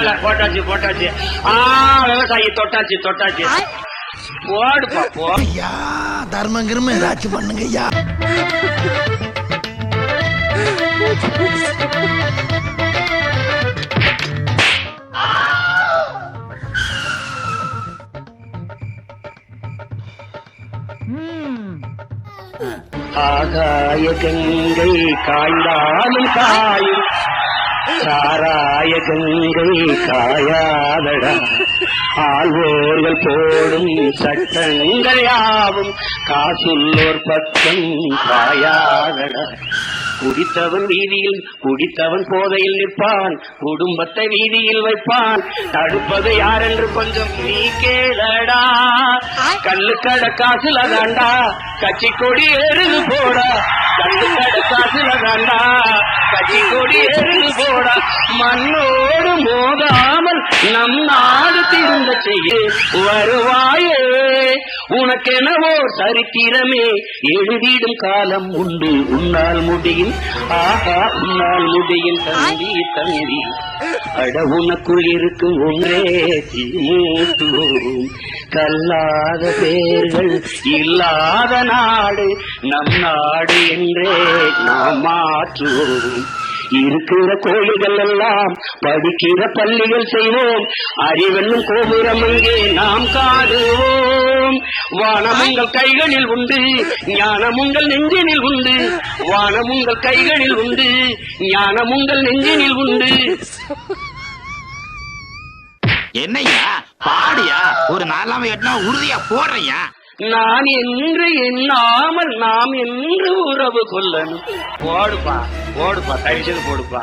இல்ல போட்டாச்சு போட்டாச்சு. விவசாயி தொட்டாச்சு தொட்டாச்சு. போடுப்பா போ. ஐயா தர்மம் கிரும ஏதாச்சும் பண்ணுங்க ஐயா. ஆகாய கங்கை காய்ந்தாலும் காயும், சாராய கங்கை காயாதடா. ஆழ்வோர்கள் போடும் சட்டங்கள் யாவும் காசுள்ளோர் பக்கம் காயாதடா. குடித்தவன் வீதியில் குடித்தவன் போதையில் நிற்பான், குடும்பத்தை வீதியில் வைப்பான். தடுப்பது யார் என்று கொஞ்சம் நீ கேளடா. கல்லுக்கட காசுல தாண்டா கட்சி கொடி எருது போடா. கல்லுக்கட காசுல தாண்டா கட்சி கொடி எருது போடா. மண்ணோடு மோதாமல் நம் நாடு திரும்ப செய்ய வருவாயே. உனக்கெனவோ சரித்திரமே எழுதிடும் காலம் உண்டு. உன்னால் முடியும், ஆஹா உன்னால் முடியும் தம்பி தம்பி. அட உனக்குள் இருக்கும் ஒன்றே தீமூட்டுவோம். கல்லாத பேர்கள் இல்லாத நாடு நம் நாடு என்றே நாம் மாற்றுவோம். இருக்கிற கோயில்கள் எல்லாம் படிக்கிற பள்ளிகள் செய்வோம். அறிவென்னும் கோபுரம் அங்கே நாம் காணுவோம். வானம் உங்கள் கைகளில் உண்டு, ஞானம் உங்கள் நெஞ்சினில் உண்டு. வானம் உங்கள் கைகளில் உண்டு, ஞானம் உங்கள் நெஞ்சினில் உண்டு. என்னையா பாடியா ஒரு நாளாம எட்டா உறுதியா போடுறையா. நான் என்று எண்ணாமல் நாம் என்று உறவு கொள்ளணும். போடுப்பா போடுப்பா தயவு செய்து போடுப்பா.